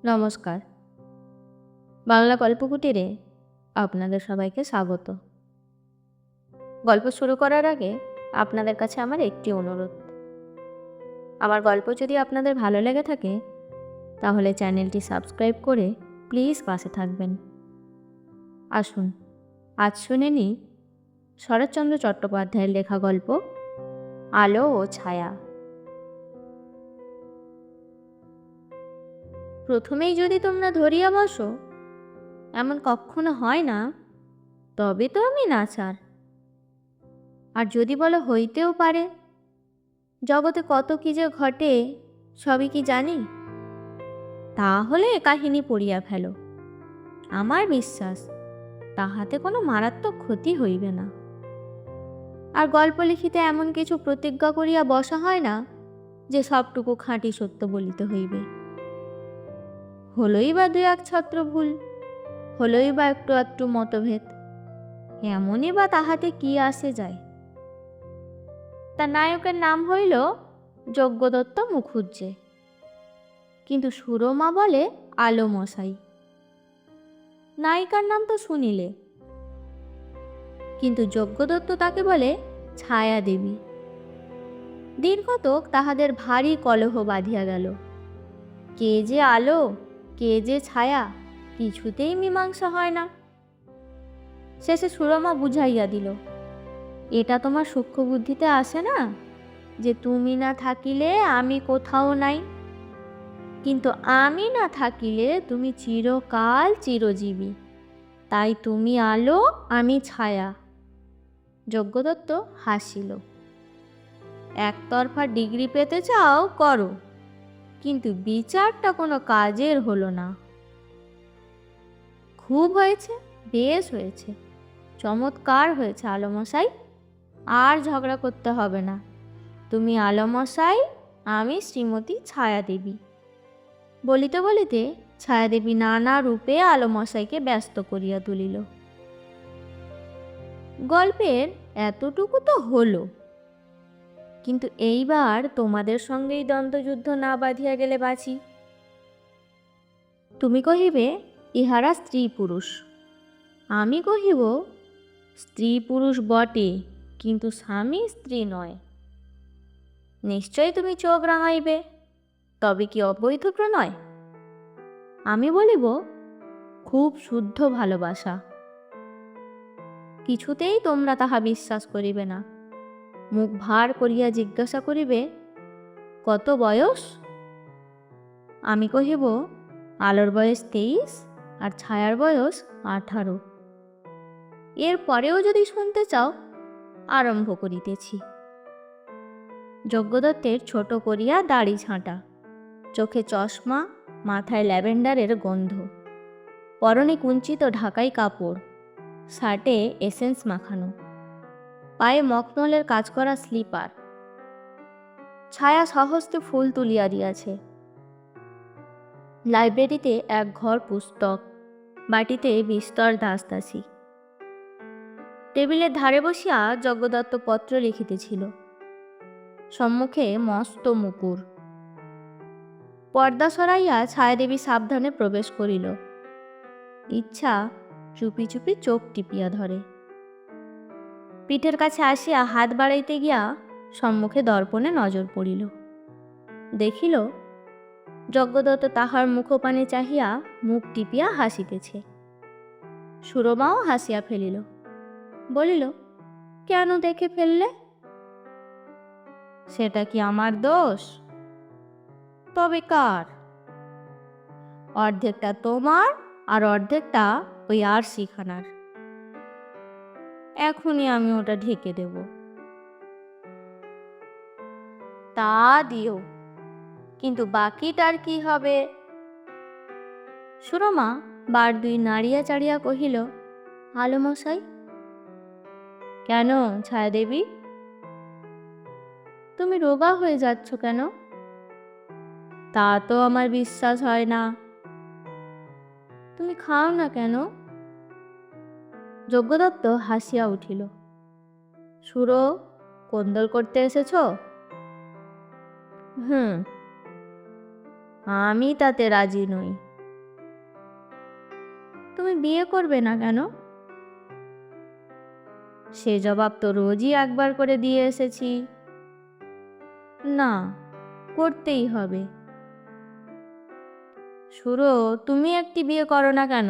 নমস্কার। বাংলা গল্প কুটিরে আপনাদের সবাইকে স্বাগত। গল্প শুরু করার আগে আপনাদের কাছে আমার একটি অনুরোধ। আমার গল্প যদি আপনাদের ভালো লেগে থাকে তাহলে চ্যানেলটি সাবস্ক্রাইব করে প্লিজ পাশে থাকবেন। আসুন আজ শুনে নিই শরৎচন্দ্র চট্টোপাধ্যায়ের লেখা গল্প আলো ও ছায়া। প্রথমেই যদি তোমরা ধরিয়া বসো, এমন কখনো হয় না, তবে তো আমি নাচার। আর যদি বলো হইতেও পারে, জগতে কত কি যে ঘটে সবই কি জানি, তাহলে এ কাহিনী পড়িয়া ফেলো। আমার বিশ্বাস তাহাতে কোনো মারাত্মক ক্ষতি হইবে না। আর গল্প লিখিতে এমন কিছু প্রতিজ্ঞা করিয়া বসা হয় না যে সবটুকু খাঁটি সত্য বলিতে হইবে। হলোই বা দু এক ছত্র ভুল, হলোই বা একটু একটু মতভেদ, এমনই বা তাহাতে কি আসে যায়। তার নায়কের নাম হইল যজ্ঞদত্ত মুখুজ্জে, কিন্তু সুরমা বলে আলো মশাই। নায়িকার নাম তো শুনিলে, কিন্তু যজ্ঞদত্ত তাকে বলে ছায়া দেবী। দিন কতক তাহাদের ভারী কলহ বাঁধিয়া গেল। কে যে আলো, কে যে ছায়া, কিছুতেই মীমাংসা হয় না। শেষে সুরমা বুঝাইয়া দিল, এটা তোমার সূক্ষ্ম বুদ্ধিতে আসে না যে তুমি না থাকিলে আমি কোথাও নাই, কিন্তু আমি না থাকিলে তুমি চিরকাল চিরজীবী, তাই তুমি আলো, আমি ছায়া। যজ্ঞদত্ত হাসিল। একতরফা ডিগ্রি পেতে চাও করো, কিন্তু বিচারটা কোনো কাজের হলো না। খুব হয়েছে, বেশ হয়েছে, চমৎকার হয়েছে আলোমশাই। আর ঝগড়া করতে হবে না। তুমি আলোমশাই, আমি শ্রীমতী ছায়া দেবী। বলিতে বলিতে ছায়াদেবী নানা রূপে আলোমশাইকে ব্যস্ত করিয়া তুলিল। গল্পের এতটুকু তো হলো, কিন্তু এইবার তোমাদের সঙ্গেই দ্বন্দ্বযুদ্ধ না বাঁধিয়া গেলে বাঁচি। তুমি কহিবে ইহারা স্ত্রী পুরুষ, আমি কহিব স্ত্রী পুরুষ বটে, কিন্তু স্বামী স্ত্রী নয়। নিশ্চয় তুমি চোখ রাঙাইবে, তবে কি অবৈধ প্রণয়? আমি বলিব খুব শুদ্ধ ভালোবাসা। কিছুতেই তোমরা তাহা বিশ্বাস করিবে না। মুখ ভার করিয়া জিজ্ঞাসা করিবে কত বয়স? আমি কহিব আলোর বয়স 23 আর ছায়ার বয়স 18। এর পরেও যদি শুনতে চাও, আরম্ভ করিতেছি। যজ্ঞদত্তের ছোট করিয়া দাড়ি ছাঁটা, চোখে চশমা, মাথায় ল্যাভেন্ডারের গন্ধ, পরনে কুঞ্চিত ঢাকাই কাপড়, শার্টে এসেন্স মাখানো, পায়ে মখমলের কাজ করা স্লিপার। ছায়া সহস্তে ফুল তুলিয়া দিয়াছে। লাইব্রেরিতে এক ঘর পুস্তক, বাটিতে বিস্তর দাসদাসী। টেবিলের ধারে বসিয়া যজ্ঞদত্ত পত্র লিখিতেছিল। সম্মুখে মস্ত মুকুর। পর্দা সরাইয়া ছায়াদেবী সাবধানে প্রবেশ করিল। ইচ্ছা চুপি চুপি চোখ টিপিয়া ধরে। পিঠের কাছে আসিয়া হাত বাড়াইতে গিয়া সম্মুখে দর্পণে নজর পড়িল। দেখিল যজ্ঞদত্ত তাহার মুখপানে চাহিয়া মুখ টিপিয়া হাসিতেছে। সুরমাও হাসিয়া ফেলিল। বলিল, কেন দেখে ফেললে? সেটা কি আমার দোষ? তবে কার? অর্ধেকটা তোমার আর অর্ধেকটা ওই আরশিখানার। এখনই আমি ওটা ঢেকে দেব। তা দিও, কিন্তু বাকিটার কি হবে? সুরমা বার দুই নাড়িয়া চাড়িয়া কহিল, আলোমশাই। কেন ছায়াদেবী, তুমি রোগা হয়ে যাচ্ছ কেন? তা তো আমার বিশ্বাস হয় না। তুমি খাও না কেন? যজ্ঞদত্ত হাসিয়া উঠিল। সুরো, কোন্দল করতে এসেছ? আমি তাতে রাজি নই। তুমি বিয়ে করবে না কেন? সে জবাব তো রোজই একবার করে দিয়ে এসেছি। না, করতেই হবে। সুরো, তুমি একটি বিয়ে করো না কেন?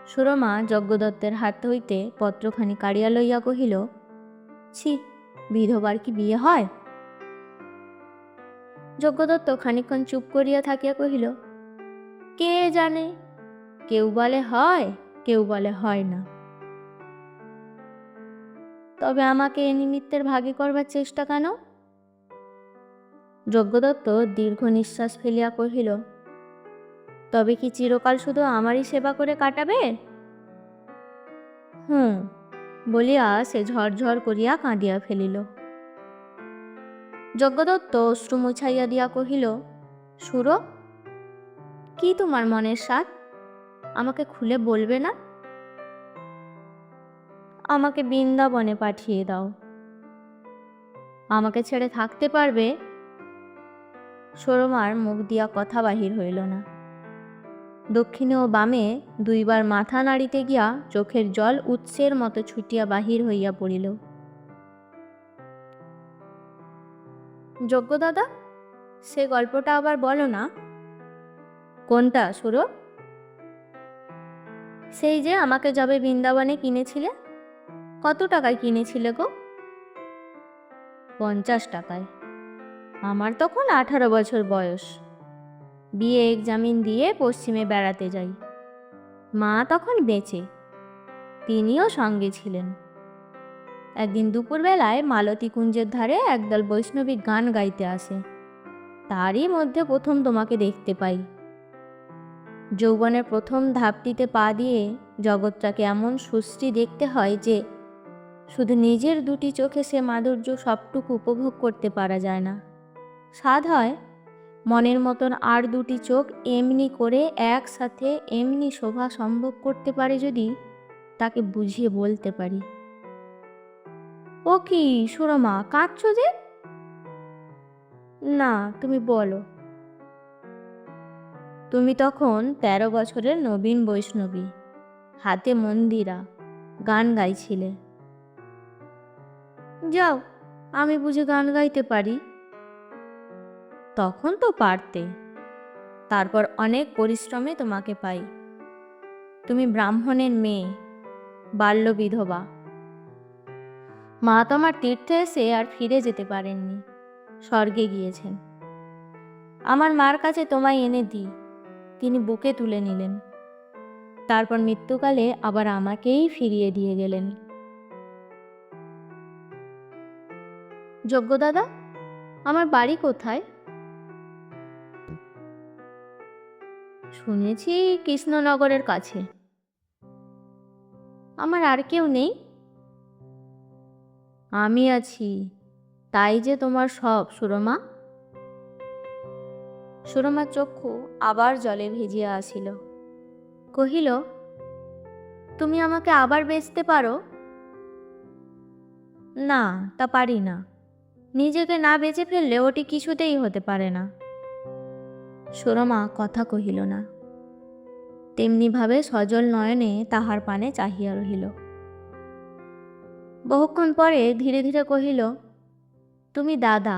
সুরমা যজ্ঞদত্তের হাত হইতে পত্রখানি কাড়িয়া লইয়া কহিল, ছি, বিধবার কি বিয়ে হয়? যজ্ঞদত্ত খানিকক্ষণ চুপ করিয়া থাকিয়া কহিল, কে জানে, কেউ বলে হয়, কেউ বলে হয় না। তবে আমাকে এ নিমিত্তের ভাগী করবার চেষ্টা কেন? যজ্ঞদত্ত দীর্ঘ নিঃশ্বাস ফেলিয়া কহিল, তবে কি চিরকাল শুধু আমারই সেবা করে কাটাবে? হুঁ, বলিয়া সে ঝরঝর করিয়া কাঁদিয়া ফেলিল। যজ্ঞদত্ত অশ্রু মুছাইয়া দিয়া কহিল, সুরো, কি তোমার মনের স্বাদ? আমাকে খুলে বলবে না? আমাকে বৃন্দাবনে পাঠিয়ে দাও। আমাকে ছেড়ে থাকতে পারবে? সুরমার মুখ দিয়া কথা বাহির হইল না। দক্ষিণে ও বামে দুইবার মাথা নাড়িতে গিয়া চোখের জল উৎসের মতো ছুটিয়া বাহির হইয়া পড়িল। যজ্ঞদাদা, সে গল্পটা আবার বলো না। কোনটা সুরো? সেই যে আমাকে যাবে বৃন্দাবনে কিনেছিলে। কত টাকায় কিনেছিলে গো? 50 টাকায়। আমার তখন 18 বছর বয়স। বিয়ে এক্সামিন দিয়ে পশ্চিমে বেড়াতে যাই। মা তখন বেঁচে, তিনিও সঙ্গে ছিলেন। একদিন দুপুরবেলায় মালতী কুঞ্জের ধারে একদল বৈষ্ণবী গান গাইতে আসে। তারই মধ্যে প্রথম তোমাকে দেখতে পাই। যৌবনের প্রথম ধাপটিতে পা দিয়ে জগৎটাকে এমন সুশ্রী দেখতে হয় যে শুধু নিজের দুটি চোখে সে মাধুর্য সবটুকু উপভোগ করতে পারা যায় না। স্বাদ হয় মনের মতন আর দুটি চোখ এমনি করে একসাথে এমনি শোভা সম্ভব করতে পারে যদি তাকে বুঝিয়ে বলতে পারি। ও কি সুরমা, কাঁদছো যে? না, তুমি বলো। তুমি তখন 13 বছরের নবীন বৈষ্ণবী, হাতে মন্দিরা, গান গাইছিলে। যাও, আমি বুঝি গান গাইতে পারি? তখন তো পারতে। তারপর অনেক পরিশ্রমে তোমাকে পাই। তুমি ব্রাহ্মণের মেয়ে, বাল্য বিধবা। মা তোমার তীর্থে এসে আর ফিরে যেতে পারেননি, স্বর্গে গিয়েছেন। আমার মার কাছে তোমায় এনে দিই, তিনি বুকে তুলে নিলেন। তারপর মৃত্যুকালে আবার আমাকেই ফিরিয়ে দিয়ে গেলেন। যজ্ঞদাদা, আমার বাড়ি কোথায়? শুনেছি কৃষ্ণনগরের কাছে। আমার আর কেউ নেই? আমি আছি, তাই যে তোমার সব সুরমা। সুরমার চক্ষু আবার জলে ভিজিয়া আসিল। কহিল, তুমি আমাকে আবার বেচতে পারো? না, তা পারি না। নিজেকে না বেচে ফেললে ওটি কিছুতেই হতে পারে না। সুরমা কথা কহিল না, তেমনিভাবে সজল নয়নে তাহার পানে চাহিয়া রহিল। বহুক্ষণ পরে ধীরে ধীরে কহিল, তুমি দাদা,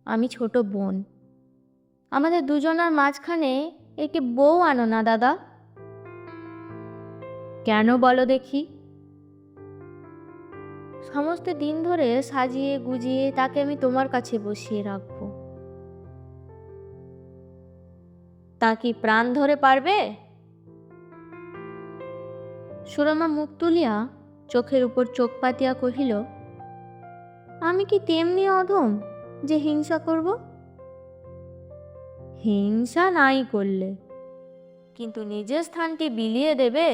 আমি ছোট বোন। আমাদের দুজনার মাঝখানে একটি বউ আনো না দাদা। কেন বলো দেখি? সমস্ত দিন ধরে সাজিয়ে গুজিয়ে তাকে আমি তোমার কাছে বসিয়ে রাখব। তা কি প্রাণ ধরে পারবে? সুরমা মুখ তুলিয়া চোখের উপর চোখ পাতিয়া কহিল, আমি কি তেমনি অধম যে হিংসা করব? হিংসা নাই করলে, কিন্তু নিজের স্থানটি বিলিয়ে দেবে?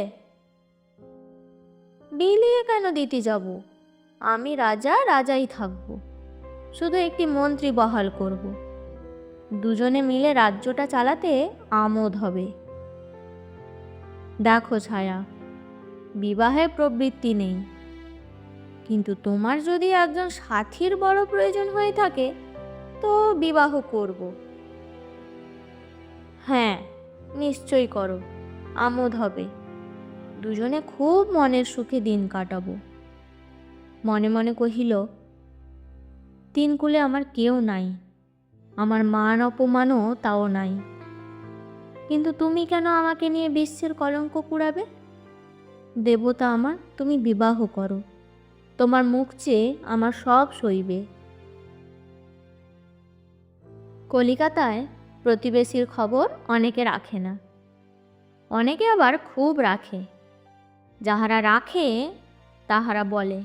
বিলিয়ে কেন দিতে যাব? আমি রাজা, রাজাই থাকব। শুধু একটি মন্ত্রী বহাল করব। দুজনে মিলে রাজ্যটা চালাতে আমোদ হবে। দেখো ছায়া, বিবাহে প্রবৃত্তি নেই, কিন্তু তোমার যদি একজন সাথীর বড় প্রয়োজন হয়ে থাকে তো বিবাহ করব। হ্যাঁ, নিশ্চয়ই করো, আমোদ হবে, দুজনে খুব মনের সুখে দিন কাটাবো। মনে মনে কহিল, তিনকুলে আমার কেউ নাই, আমার মান অপমানও তাও নাই, কিন্তু তুমি কেন আমাকে নিয়ে বিশ্বের কলঙ্ক কুড়াবে? দেবতা আমার, তুমি বিবাহ করো, তোমার মুখ চেয়ে আমার সব সইবে। কলিকাতায় প্রতিবেশীর খবর অনেকে রাখে না, অনেকে আবার খুব রাখে। যাহারা রাখে তাহারা বলে,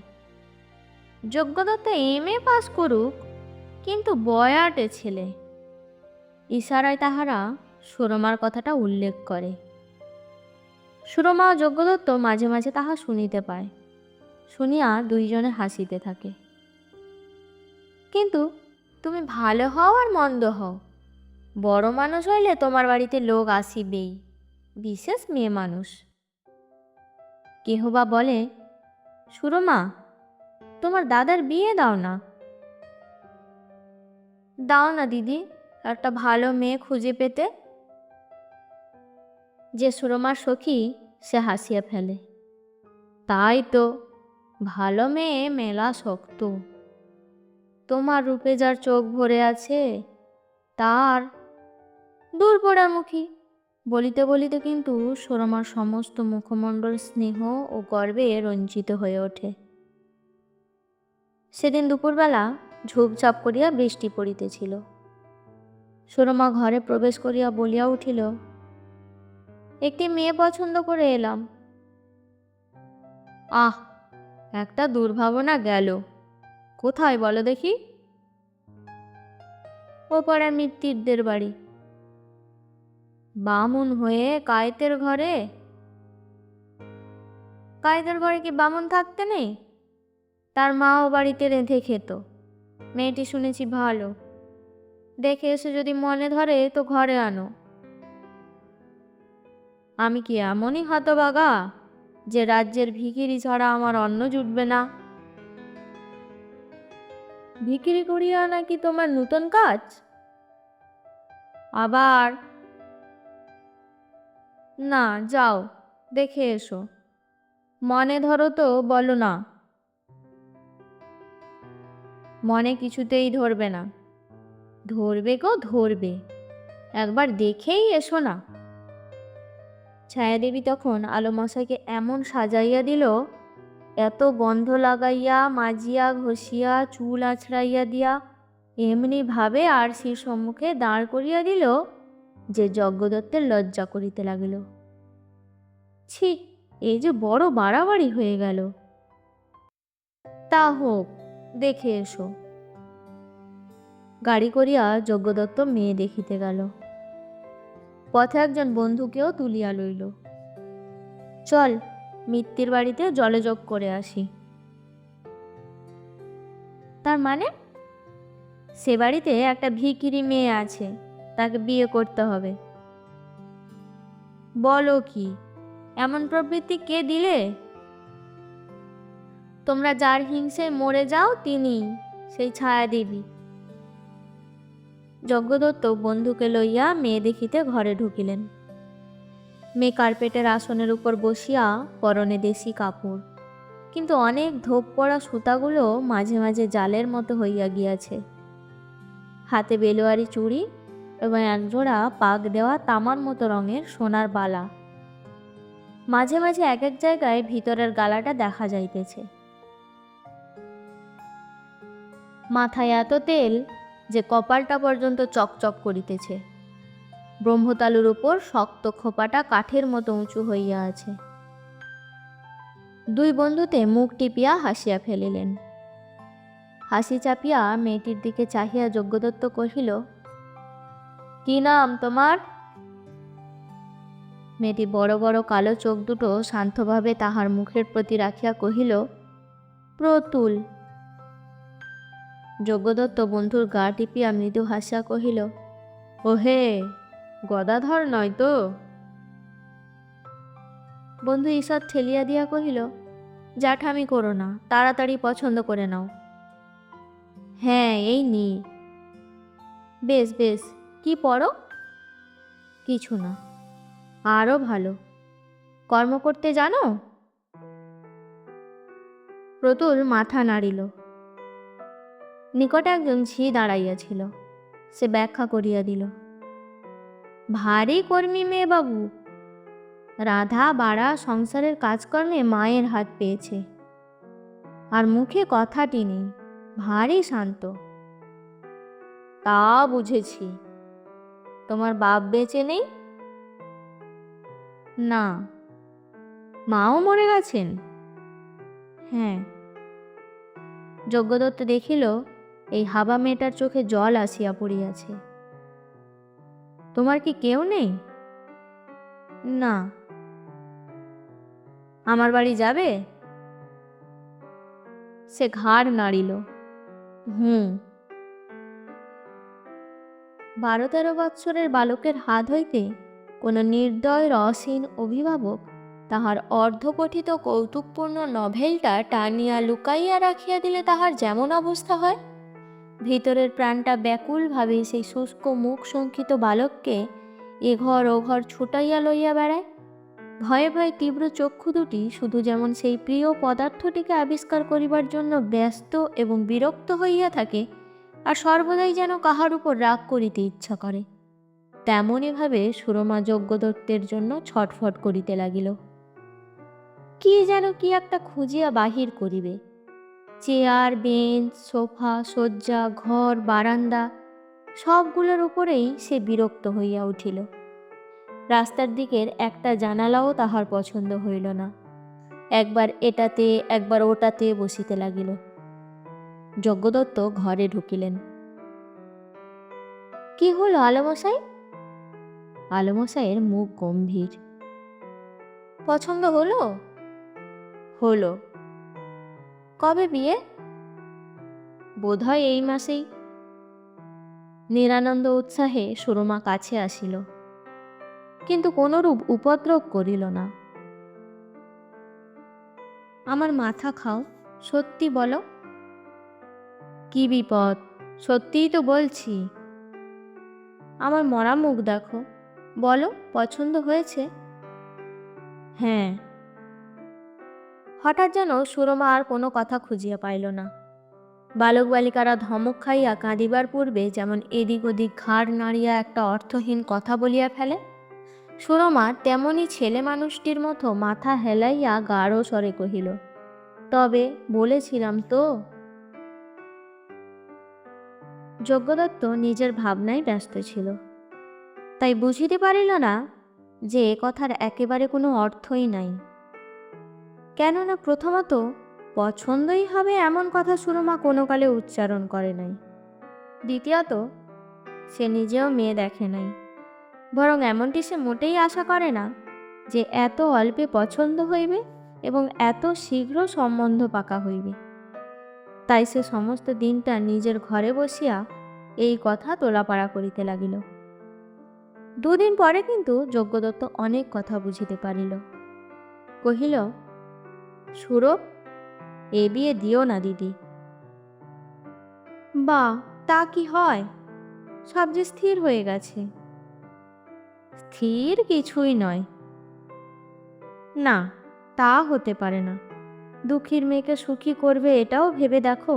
যোগ্যদত্ত MA পাস করুক, কিন্তু বয়াটে ছেলে। ইশারায় তাহারা সুরমার কথাটা উল্লেখ করে। সুরমা ও যজ্ঞদত্ত মাঝে মাঝে তাহা শুনিতে পায়, শুনিয়া দুইজনে হাসিতে থাকে। কিন্তু তুমি ভালো হও আর মন্দ হও, বড় মানুষ হইলে তোমার বাড়িতে লোক আসিবেই, বিশেষ মেয়ে মানুষ। কেহ বা বলে, সুরমা, তোমার দাদার বিয়ে দাও না। দাও না দিদি, একটা ভালো মেয়ে খুঁজে পেতে। যে সুরমার সখী সে হাসিয়া ফেলে, তাই তো, ভালো মেয়ে মেলা শক্ত। তোমার রূপে যার চোখ ভরে আছে তার দূর পোড়ামুখী। বলিতে বলিতে কিন্তু সুরমার সমস্ত মুখমণ্ডল স্নেহ ও গর্বে রঞ্জিত হয়ে ওঠে। সেদিন দুপুরবেলা ঝুপঝাপ করিয়া বৃষ্টি পড়িতেছিল। সুরমা ঘরে প্রবেশ করিয়া বলিয়া উঠিল, একটি মেয়ে পছন্দ করে এলাম। আহ, একটা দুর্ভাবনা গেল। কোথায় বলো দেখি? ও পাড়ার মিত্তিরদের বাড়ি। বামুন হয়ে কায়েতের ঘরে? কায়েতের ঘরে কি বামুন থাকতে নেই? তার মাও বাড়িতে রেঁধে খেত। মেয়েটি শুনেছি ভালো, দেখে এসে যদি মনে ধরে তো ঘরে আনো। আমি কি এমনই হতভাগা যে রাজ্যের ভিখিরি ছাড়া আমার অন্ন জুটবে না? ভিখিরি করিয়া নাকি তোমার নূতন কাজ? আবার না, যাও দেখে এসো, মনে ধরো তো বলো না। মনে কিছুতেই ধরবে না। ধরবে গো ধরবে, একবার দেখেই এসো না। ছায়াদেবী তখন আলোমশাইকে এমন সাজাইয়া দিল, এত গন্ধ লাগাইয়া মাজিয়া ঘষিয়া চুল আছড়াইয়া দিয়া এমনি ভাবে আরশির সম্মুখে দাঁড় করিয়া দিল যে যজ্ঞদত্তের লজ্জা করিতে লাগিল। ছি, এই যে বড় বাড়াবাড়ি হয়ে গেল। তা হোক, দেখে এসো। গাড়ি করিয়া যজ্ঞদত্ত মেয়ে দেখিতে গেল। পথে একজন বন্ধুকেও তুলিয়া লইল। চল, মিত্তির বাড়িতে জলযোগ করে আসি। তার মানে? সে বাড়িতে একটা ভিখিরি মেয়ে আছে, তাকে বিয়ে করতে হবে। বলো কি, এমন প্রবৃত্তি কে দিলে? তোমরা যার হিংসে মরে যাও তিনি, সেই ছায়াদেবী। যজ্ঞদত্ত বন্ধুকে লইয়া মেয়ে দেখিতে ঘরে ঢুকিলেন। মেয়ে কার্পেটের আসনের উপর বসিয়া, পরনে দেশি কাপড়, কিন্তু অনেক ধোপ পড়া সুতাগুলো মাঝে মাঝে জালের মতো হইয়া গিয়াছে। হাতে বেলোয়ারি চুড়ি এবং একজোড়া পাক দেওয়া তামার মতো রঙের সোনার বালা। মাঝে মাঝে এক এক জায়গায় ভিতরের গালাটা দেখা যাইতেছে। মাথায় এত তেল যে কপালটা পর্যন্ত চকচক করিতেছে। ব্রহ্মতালুর উপর শক্ত খোপাটা কাঠের মতো উঁচু হইয়া আছে। দুই বন্ধুতে মুখ টিপিয়া হাসিয়া ফেলিলেন। হাসি চাপিয়া মেয়েটির দিকে চাহিয়া যজ্ঞদত্ত কহিল, কি নাম তোমার? মেয়েটি বড় বড় কালো চোখ দুটো শান্তভাবে তাহার মুখের প্রতি রাখিয়া কহিল, প্রতুল। যজ্ঞদত্ত বন্ধুর গা টিপিয়া মৃদু হাসিয়া কহিল, ওহে, গদাধর নয় তো? বন্ধু ঈষৎ ঠেলিয়া দিয়া কহিল, জ্যাঠামি করো না, তাড়াতাড়ি পছন্দ করে নাও। হ্যাঁ, এই নি। বেশ বেশ, কি পড়ো? কিছু না, আরও ভালো, কর্ম করতে জানো? প্রতুল মাথা নাড়িল। নিকটে একজন ঝি দাঁড়াইয়াছিল। সে ব্যাখ্যা করিয়া দিল। ভারী কর্মী মেয়ে বাবু, রাধা বাড়া সংসারের কাজকর্মে মায়ের হাত পেয়েছে, আর মুখে কথাটি নেই, ভারী শান্ত। তা বুঝেছি। তোমার বাপ বেঁচে নেই? না। মাও মরে গেছেন? হ্যাঁ। যজ্ঞদত্ত দেখিল এই হাবা মেয়েটার চোখে জল আসিয়া পড়িয়াছে। তোমার কি কেউ নেই? না। আমার বাড়ি যাবে? সে ঘাড় নাড়িল। 12-13 বৎসরের বালকের হাত হইতে কোনো নির্দয় রসহীন অভিভাবক তাহার অর্ধপঠিত কৌতুকপূর্ণ নভেলটা টানিয়া লুকাইয়া রাখিয়া দিলে তাহার যেমন অবস্থা হয়, ভিতরের প্রাণটা ব্যাকুলভাবে সেই শুষ্ক মুখ শঙ্কিত বালককে এঘর ওঘর ছুটাইয়া লইয়া বেড়ায়। ভয়ে ভয়ে তীব্র চক্ষু দুটি শুধু যেমন সেই প্রিয় পদার্থটিকে আবিষ্কার করিবার জন্য ব্যস্ত এবং বিরক্ত হইয়া থাকে, আর সর্বদাই যেন কাহার উপর রাগ করিতে ইচ্ছা করে, তেমনইভাবে সুরমা যজ্ঞদত্তের জন্য ছটফট করিতে লাগিল। কি যেন কি একটা খুঁজিয়া বাহির করিবে। চেয়ার, বেঞ্চ, সোফা, শয্যা, ঘর, বারান্দা সবগুলোর উপরেই সে বিরক্ত হইয়া উঠিল। রাস্তার দিকের একটা জানালাও তাহার পছন্দ হইল না। একবার এটাতে একবার ওটাতে বসিতে লাগিল। যজ্ঞদত্ত ঘরে ঢুকিলেন। কি হলো আলমশাই? আলমশাইয়ের মুখ গম্ভীর। পছন্দ হলো? হলো। কবে বিয়ে? বোধহয় এই মাসেই। নিরানন্দ উৎসাহে সুরমা কাছে আসিল, কিন্তু কোনরূপ উপদ্রব করিল না। আমার মাথা খাও, সত্যি বলো। কি বিপদ? সত্যিই তো বলছি। আমার মরা মুখ দেখো, বলো পছন্দ হয়েছে? হ্যাঁ। হঠাৎ যেন সুরমা আর কোনো কথা খুঁজিয়া পাইল না। বালক বালিকারা ধমক খাইয়া কাঁদিবার পূর্বে যেমন এদিক ওদিক ঘাড় নাড়িয়া একটা অর্থহীন কথা বলিয়া ফেলে, সুরমা তেমনি ছেলে মানুষটির মতো মাথা হেলাইয়া গাঢ় স্বরে কহিল, তবে বলেছিলাম তো। যজ্ঞদত্ত নিজের ভাবনায় ব্যস্ত ছিল, তাই বুঝিতে পারিল না যে এ কথার একেবারে কোনো অর্থই নাই। কেননা প্রথমত পছন্দই হবে এমন কথা সুরমা কোনো কালে উচ্চারণ করে নাই। দ্বিতীয়ত সে নিজেও মেয়ে দেখে নাই, বরং এমনটি সে মোটেই আশা করে না যে এত অল্পে পছন্দ হইবে এবং এত শীঘ্র সম্বন্ধ পাকা হইবে। তাই সে সমস্ত দিনটা নিজের ঘরে বসিয়া এই কথা তোলাপাড়া করিতে লাগিল। 2 দিন পরে কিন্তু যজ্ঞদত্ত অনেক কথা বুঝিতে পারিল। কহিল, সুরো, এ বিয়ে দিও না দিদি। বা, তা কি হয়? সব যে স্থির হয়ে গেছে। স্থির কিছুই নয়। না, তা হতে পারে না। দুঃখীর মেয়েকে সুখী করবে এটাও ভেবে দেখো।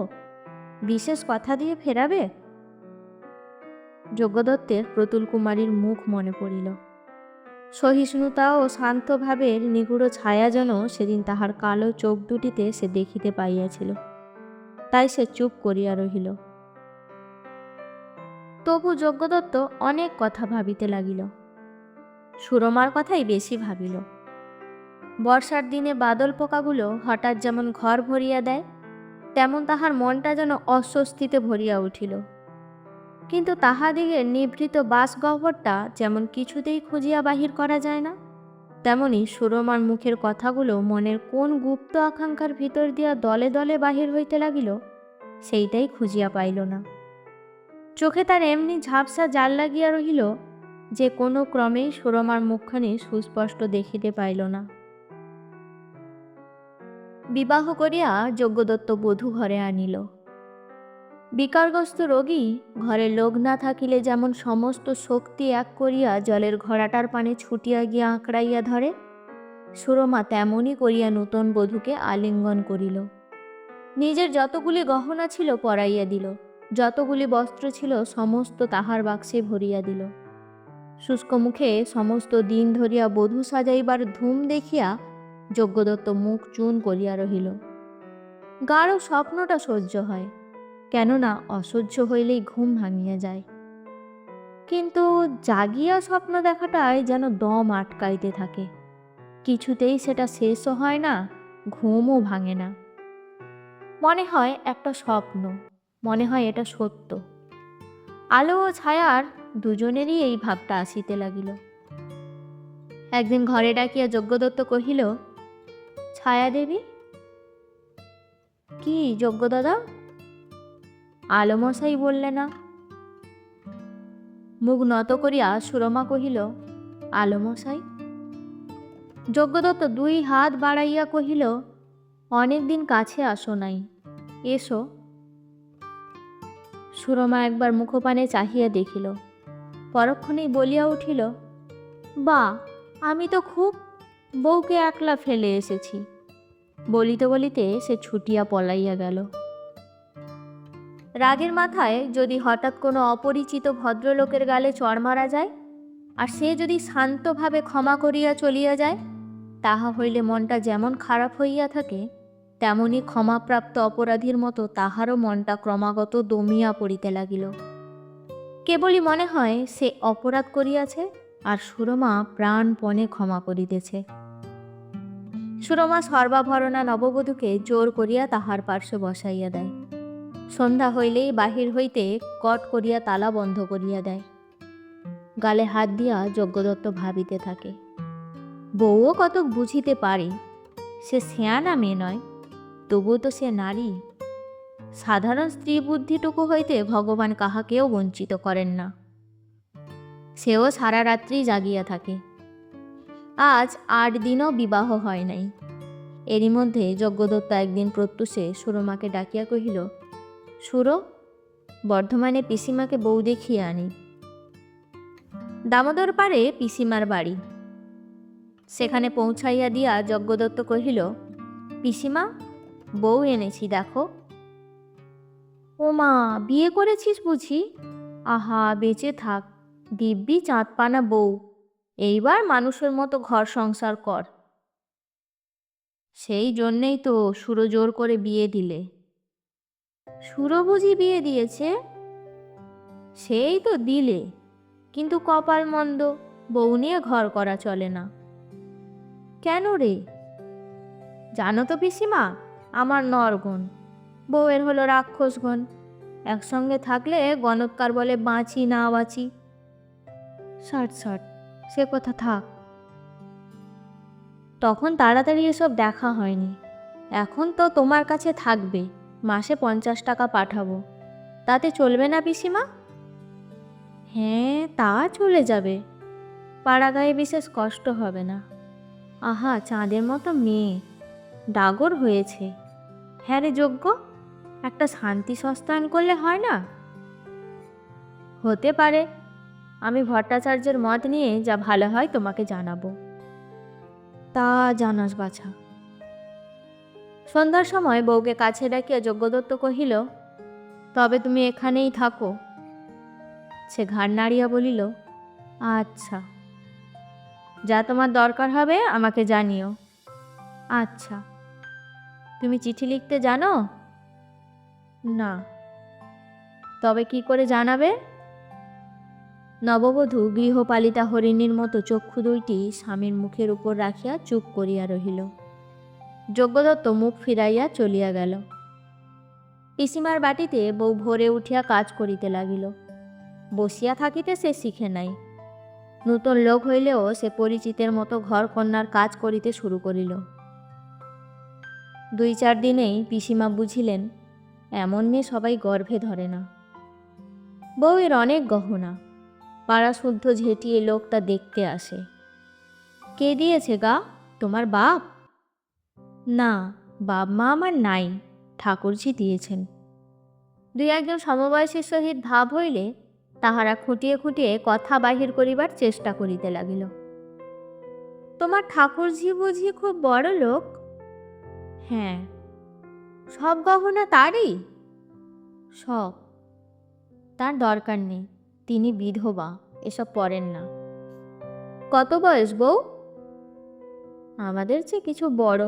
বিশেষ কথা দিয়ে ফেরাবে? যজ্ঞদত্তের প্রতুল কুমারীর মুখ মনে পড়িল। সহিষ্ণুতা ও শান্ত ভাবের নিগুড় ছায়া যেন সেদিন তাহার কালো চোখ দুটিতে সে দেখিতে পাইয়াছিল। তাই সে চুপ করিয়া রহিল। তবু যজ্ঞদত্ত অনেক কথা ভাবিতে লাগিল। সুরমার কথাই বেশি ভাবিল। বর্ষার দিনে বাদল পোকাগুলো হঠাৎ যেমন ঘর ভরিয়া দেয়, তেমন তাহার মনটা যেন অস্বস্তিতে ভরিয়া উঠিল। কিন্তু তাহাদিগের নিভৃত বাসগহ্বরটা যেমন কিছুতেই খুঁজিয়া বাহির করা যায় না, তেমনি সুরমার মুখের কথাগুলো মনের কোন গুপ্ত আকাঙ্ক্ষার ভিতর দিয়া দলে দলে বাহির হইতে লাগিল, সেইটাই খুঁজিয়া পাইল না। চোখে তার এমনি ঝাপসা জাল লাগিয়া রহিল যে কোনো ক্রমেই সুরমার মুখখানি সুস্পষ্ট দেখিতে পাইল না। বিবাহ করিয়া যজ্ঞদত্ত বধূ ঘরে আনিল। বিকারগ্রস্ত রোগী ঘরে লোক না থাকিলে যেমন সমস্ত শক্তি এক করিয়া জলের ঘড়াটার পানে ছুটিয়া গিয়া আঁকড়াইয়া ধরে, সুরমা তেমনই করিয়া নূতন বধূকে আলিঙ্গন করিল। নিজের যতগুলি গহনা ছিল পরাইয়া দিল, যতগুলি বস্ত্র ছিল সমস্ত তাহার বাক্সে ভরিয়া দিল। শুষ্ক মুখে সমস্ত দিন ধরিয়া বধূ সাজাইবার ধূম দেখিয়া যজ্ঞদত্ত মুখ চুন করিয়া রহিল। গাঢ় স্বপ্নটা সহ্য হয়, কেননা অসহ্য হইলেই ঘুম ভাঙিয়া যায়, কিন্তু জাগিয়া স্বপ্ন দেখাটাই যেন দম আটকাইতে থাকে। কিছুতেই সেটা শেষও হয় না, ঘুমও ভাঙে না। মনে হয় একটা স্বপ্ন, মনে হয় এটা সত্য। আলো ও ছায়ার দুজনেরই এই ভাবটা আসিতে লাগিল। একদিন ঘরে ডাকিয়া যজ্ঞদত্ত কহিল, ছায়া দেবী। কি যজ্ঞদাদা? আলোমশাই বললে না। মুখ নত করিয়া সুরমা কহিল, আলোমশাই। যজ্ঞদত্ত দুই হাত বাড়াইয়া কহিল, অনেকদিন কাছে আসো নাই, এসো। সুরমা একবার মুখপানে চাহিয়া দেখিল, পরক্ষণেই বলিয়া উঠিল, বা, আমি তো খুব বউকে একলা ফেলে এসেছি। বলিতে বলিতে সে ছুটিয়া পলাইয়া গেল। রাগের মাথায় যদি হঠাৎ কোনো অপরিচিত ভদ্রলোকের গালে চড় মারা যায়, আর সে যদি শান্তভাবে ক্ষমা করিয়া চলিয়া যায়, তাহা হইলে মনটা যেমন খারাপ হইয়া থাকে, তেমনি ক্ষমাপ্রাপ্ত অপরাধীর মতো তাহারও মনটা ক্রমাগত দমিয়া পড়িতে লাগিল। কেবলই মনে হয় সে অপরাধ করিয়াছে, আর সুরমা প্রাণপণে ক্ষমা করিতেছে। সুরমা সর্বাভরণা নববধূকে জোর করিয়া তাহার পার্শ্বে বসাইয়া দেয়। সন্ধ্যা হইলেই বাহির হইতে কট করিয়া তালা বন্ধ করিয়া দেয়। গালে হাত দিয়া যজ্ঞদত্ত ভাবিতে থাকে, বউও কতক বুঝিতে পারে, সে শেয়ানা মেয়ে নয়, তবুও তো সে নারী। সাধারণ স্ত্রী বুদ্ধিটুকু হইতে ভগবান কাহাকেও বঞ্চিত করেন না। সেও সারা রাত্রি জাগিয়া থাকে। আজ 8 দিনও বিবাহ হয় নাই। এরই মধ্যে যজ্ঞদত্ত একদিন প্রত্যুষে সুরমাকে ডাকিয়া কহিল, সুরো, বর্ধমানে পিসিমাকে বউ দেখিয়ে আনি। দামোদর পাড়ে পিসিমার বাড়ি। সেখানে পৌঁছাইয়া দিয়া যজ্ঞদত্ত কহিল, পিসিমা, বউ এনেছি দেখো। ও মা, বিয়ে করেছিস বুঝি? আহা, বেঁচে থাক, দিব্যি চাঁদপানা বউ, এইবার মানুষের মতো ঘর সংসার কর। সেই জন্যেই তো সুরো জোর করে বিয়ে দিলে। সুরো বুঝি বিয়ে দিয়েছে? সেই তো দিলে, কিন্তু কপাল মন্দ, বউ নিয়ে ঘর করা চলে না। কেন রে? জানো তো পিসিমা, আমার নরগণ, বউয়ের হলো রাক্ষসগণ। একসঙ্গে থাকলে গণৎকার বলে বাঁচি না বাঁচি। ষাট ষাট, সে কথা থাক। তখন তাড়াতাড়ি এসব দেখা হয়নি। এখন তো তোমার কাছে থাকবে, মাসে 50 টাকা পাঠাবো, তাতে চলবে না পিসিমা? হ্যাঁ, তা চলে যাবে, পাড়া গায়ে বিশেষ কষ্ট হবে না। আহা, চাঁদের মতো মেয়ে, ডাগর হয়েছে। হ্যাঁ রে যজ্ঞ, একটা শান্তি সস্তায়ন করলে হয় না? হতে পারে, আমি ভট্টাচার্যের মত নিয়ে যা ভালো হয় তোমাকে জানাবো। তা জানাস বাছা। সন্ধ্যার সময় বউকে কাছে ডাকিয়া যজ্ঞদত্ত কহিল, তবে তুমি এখানেই থাকো। সে ঘাড় নাড়িয়া বলিল, আচ্ছা। যা তোমার দরকার হবে আমাকে জানিও। আচ্ছা। তুমি চিঠি লিখতে জানো? না। তবে কি করে জানাবে? নববধূ গৃহপালিতা হরিণীর মতো চক্ষু দুইটি স্বামীর মুখের উপর রাখিয়া চুপ করিয়া রহিল। যজ্ঞদত্ত মুখ ফিরাইয়া চলিয়া গেল। পিসিমার বাটিতে বউ ভোরে উঠিয়া কাজ করিতে লাগিল। বসিয়া থাকিতে সে শিখে নাই। নূতন লোক হইলেও সে পরিচিতের মতো ঘর কন্যার কাজ করিতে শুরু করিল। 2-4 দিনেই পিসিমা বুঝিলেন, এমন মেয়ে সবাই গর্ভে ধরে না। বউয়ের অনেক গহনা, পাড়া শুদ্ধ ঝেঁটিয়ে লোক তা দেখতে আসে। কে দিয়েছে গা? তোমার বাপ? না, বাপ মা আমার নাই, ঠাকুরজি দিয়েছেন। 2-1 সমবয়সীর সহিত ভাব হইলে তাহারা খুঁটিয়ে খুঁটিয়ে কথা বাহির করিবার চেষ্টা করিতে লাগিল। তোমার ঠাকুরঝি বুঝি খুব বড় লোক? হ্যাঁ। সব গহনা তারই? সব। তার দরকার নেই, তিনি বিধবা, এসব পড়েন না। কত বয়স বউ? আমাদের চেয়ে কিছু বড়।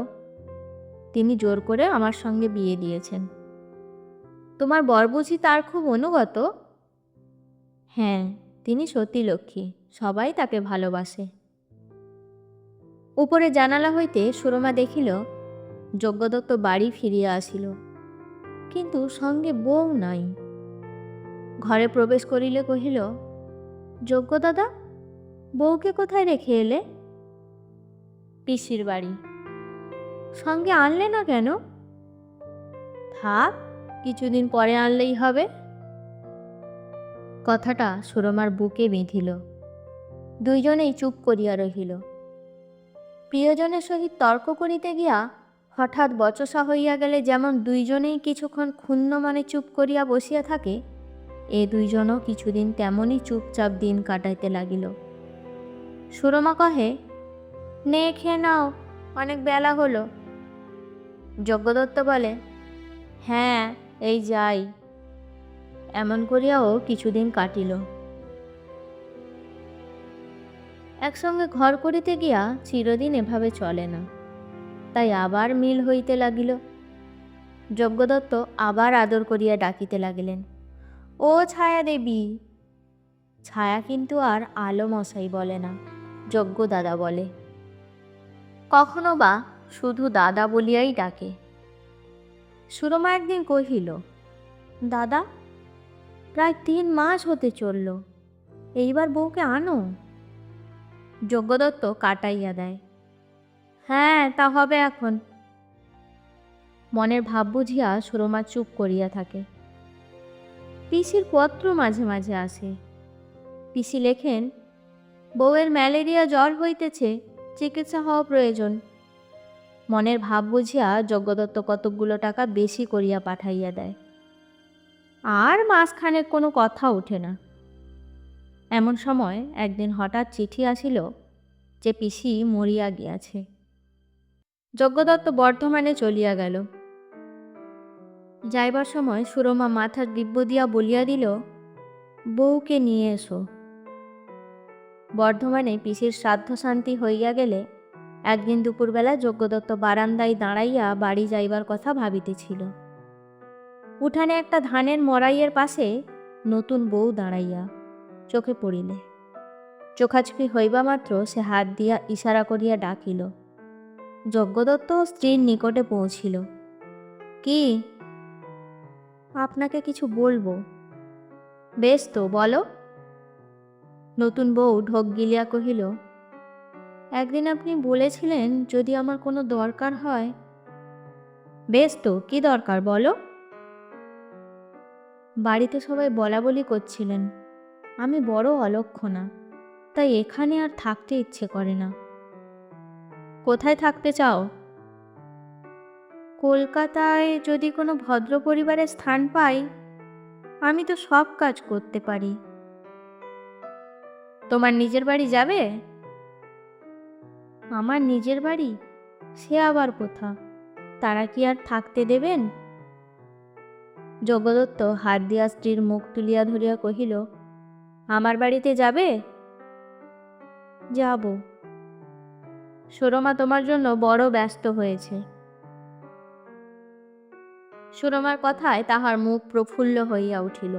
তিনি জোর করে আমার সঙ্গে বিয়ে দিয়েছেন। তোমার বর বুঝি তার খুব অনুগত? হ্যাঁ, তিনি সতী লক্ষ্মী, সবাই তাকে ভালোবাসে। উপরে জানালা হইতে সুরমা দেখিল যজ্ঞদত্ত বাড়ি ফিরিয়া আসিল, কিন্তু সঙ্গে বউ নাই। ঘরে প্রবেশ করিলে কহিল, যজ্ঞ দাদা, বউকে কোথায় রেখে এলে? পিসির বাড়ি। সঙ্গে আনলে না কেন? থাক, কিছুদিন পরে আনলেই হবে। কথাটা সুরমার বুকে বিঁধিল। দুইজনেই চুপ করিয়া রহিল। প্রিয়জনের সহিত তর্ক করিতে গিয়া হঠাৎ বচসা হইয়া গেলে যেমন দুইজনেই কিছুক্ষণ ক্ষুণ্ণ মনে চুপ করিয়া বসিয়া থাকে, এ দুইজনও কিছুদিন তেমনই চুপচাপ দিন কাটাইতে লাগিল। সুরমা কহে, নে খেয়ে নাও, অনেক বেলা হলো। যজ্ঞদত্ত বলে, হ্যাঁ, এই যাই। এমন করিয়াও কিছুদিন কাটিল। একসঙ্গে ঘর করিতে গিয়া চিরদিন এভাবে চলে না, তাই আবার মিল হইতে লাগিল। যজ্ঞদত্ত আবার আদর করিয়া ডাকিতে লাগিলেন, ও ছায়া দেবী। ছায়া কিন্তু আর আলো মশাই বলে না, যজ্ঞ দাদা বলে। কখনো বা শুধু দাদা বলিয়াই ডাকে। সুরমা একদিন কহিল, দাদা, প্রায় 3 মাস হতে চলল, এইবার বউকে আনো। যজ্ঞদত্ত কাটাইয়া দেয়, হ্যাঁ, তা হবে এখন। মনের ভাব বুঝিয়া সুরমা চুপ করিয়া থাকে। পিসির পত্র মাঝে মাঝে আসে। পিসি লেখেন, বউয়ের ম্যালেরিয়া জ্বর হইতেছে, চিকিৎসা হওয়া প্রয়োজন। মনের ভাব বুঝিয়া যজ্ঞদত্ত কতকগুলো টাকা বেশি করিয়া পাঠাইয়া দেয়। আর মাসখানেক কোনো কথা ওঠে না। এমন সময় একদিন হঠাৎ চিঠি আসিল যে পিসি মরিয়া গিয়াছে। যজ্ঞদত্ত বর্ধমানে চলিয়া গেল। যাইবার সময় সুরমা মাথার দিব্য দিয়া বলিয়া দিল, বউকে নিয়ে এসো। বর্ধমানে পিসির শ্রাদ্ধ শান্তি হইয়া গেলে একদিন দুপুরবেলা যজ্ঞদত্ত বারান্দায় দাঁড়াইয়া বাড়ি যাইবার কথা ভাবিতেছিল। উঠানে একটা ধানের মড়াইয়ের পাশে নতুন বউ দাঁড়াইয়া চোখে পড়িলে। চোখাচোখি হইবা মাত্র সে হাত দিয়া ইশারা করিয়া ডাকিল। যজ্ঞদত্ত স্ত্রীর নিকটে পৌঁছিল। কি? আপনাকে কিছু বলবো। বেশ তো, বলো। নতুন বউ ঢোক গিলিয়া কহিল, একদিন আপনি বলেছিলেন যদি আমার কোনো দরকার হয়। বেশ তো, কি দরকার বলো। বাড়িতে সবাই বলা বলি করছিলেন আমি বড় অলক্ষণা, তাই এখানে আর থাকতে ইচ্ছে করে না। কোথায় থাকতে চাও? কলকাতায় যদি কোনো ভদ্র পরিবারে স্থান পাই। আমি তো সব কাজ করতে পারি। তোমার নিজের বাড়ি যাবে? আমার নিজের বাড়ি? সে আবার কোথা? তারা কি আর থাকতে দেবেন? যজ্ঞদত্ত হাত দিয়া স্ত্রীর মুখ তুলিয়া ধরিয়া কহিল, আমার বাড়িতে যাবে? যাব। সুরমা তোমার জন্য বড় ব্যস্ত হয়েছে। সুরমার কথায় তাহার মুখ প্রফুল্ল হইয়া উঠিল।